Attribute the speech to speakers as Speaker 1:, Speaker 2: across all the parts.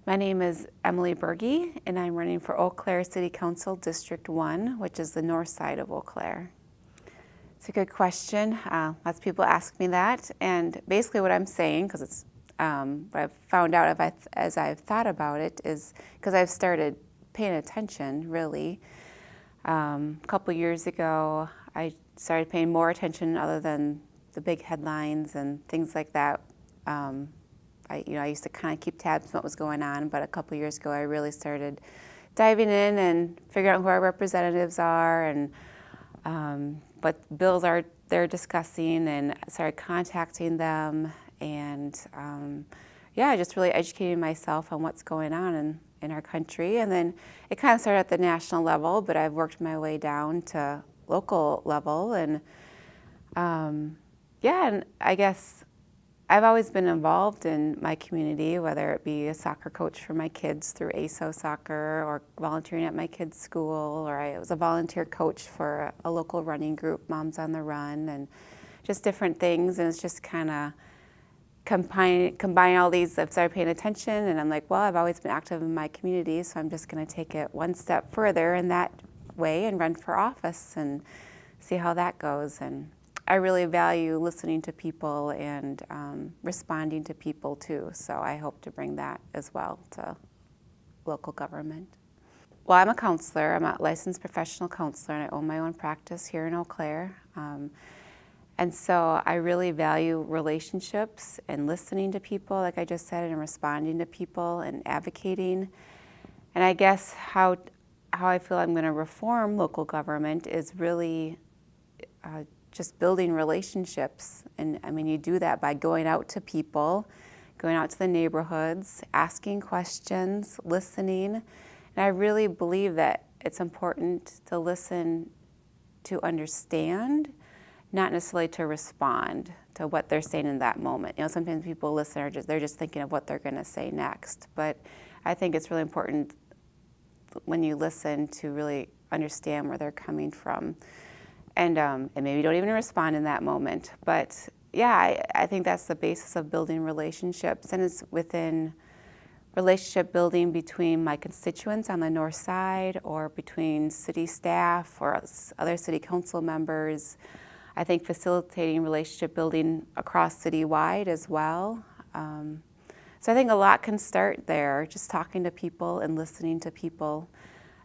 Speaker 1: My name is Emily Berge, and I'm running for Eau Claire City Council District 1, which is the north side of Eau Claire. It's a good question. Lots of people ask me that, and basically what I'm saying, because it's what I've found out as I've thought about it, is because I've started paying attention, really. A couple years ago, I started paying more attention other than the big headlines and things like that. I used to kind of keep tabs on what was going on, but a couple years ago I really started diving in and figuring out who our representatives are and what bills they're discussing, and started contacting them, and just really educating myself on what's going on in our country. And then it kind of started at the national level, but I've worked my way down to local level, and and I guess I've always been involved in my community, whether it be a soccer coach for my kids through ASO soccer, or volunteering at my kids' school, or I was a volunteer coach for a local running group, Moms on the Run, and just different things. And it's just kind of combine all these. I've started paying attention, and I'm like, well, I've always been active in my community, so I'm just going to take it one step further in that way and run for office and see how that goes. And I really value listening to people and responding to people too, so I hope to bring that as well to local government. Well, I'm a counselor. I'm a licensed professional counselor, and I own my own practice here in Eau Claire. And so I really value relationships and listening to people, like I just said, and responding to people and advocating. And I guess how I feel I'm going to reform local government is really just building relationships. And I mean, you do that by going out to people, going out to the neighborhoods, asking questions, listening. And I really believe that it's important to listen to understand, not necessarily to respond to what they're saying in that moment. You know, sometimes people listen, they're just thinking of what they're going to say next. But I think it's really important when you listen to really understand where they're coming from. And maybe you don't even respond in that moment. But yeah, I think that's the basis of building relationships. And it's within relationship building between my constituents on the north side, or between city staff or other city council members. I think facilitating relationship building across citywide as well. So I think a lot can start there, just talking to people and listening to people.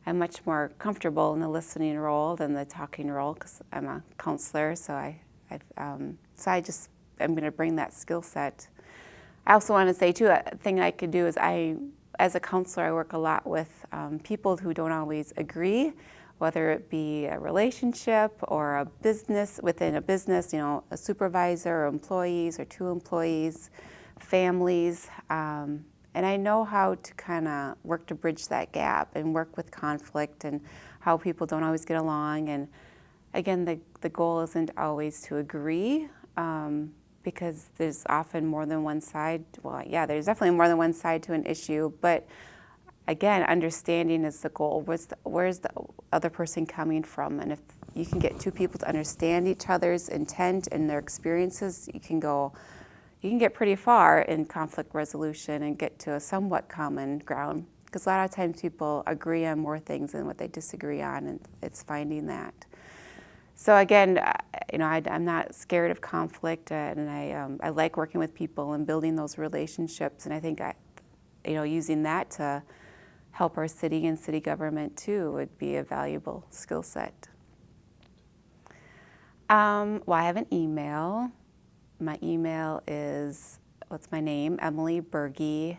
Speaker 1: I'm much more comfortable in the listening role than the talking role because I'm a counselor, so I'm going to bring that skill set. I also want to say too, a thing I could do is as a counselor, I work a lot with people who don't always agree, whether it be a relationship or a business within a business, you know, a supervisor or employees or two employees, families. And I know how to kind of work to bridge that gap and work with conflict and how people don't always get along. And again, the goal isn't always to agree, because there's often more than one side. Well, yeah, there's definitely more than one side to an issue, but again, understanding is the goal. Where's the other person coming from? And if you can get two people to understand each other's intent and their experiences, you can get pretty far in conflict resolution and get to a somewhat common ground. Because a lot of times people agree on more things than what they disagree on, and it's finding that. So again, I'm not scared of conflict, and I like working with people and building those relationships. And I think using that to help our city and city government too would be a valuable skill set. I have an email. My email is, what's my name? Emily Berge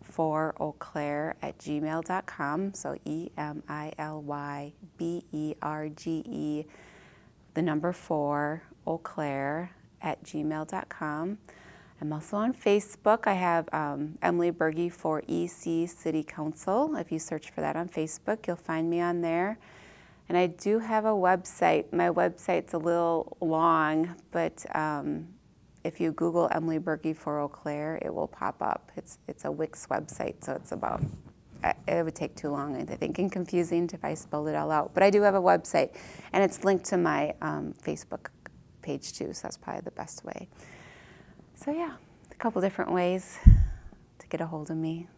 Speaker 1: 4 Eau Claire @gmail.com. So EMILYBERGE, the number 4 Eau Claire @gmail.com. I'm also on Facebook. I have Emily Berge for EC City Council. If you search for that on Facebook, you'll find me on there. And I do have a website. My website's a little long, but if you Google Emily Berge for Eau Claire, it will pop up. It's a Wix website, so it would take too long, I think, and confusing if I spelled it all out. But I do have a website, and it's linked to my Facebook page too, so that's probably the best way. So yeah, a couple different ways to get a hold of me.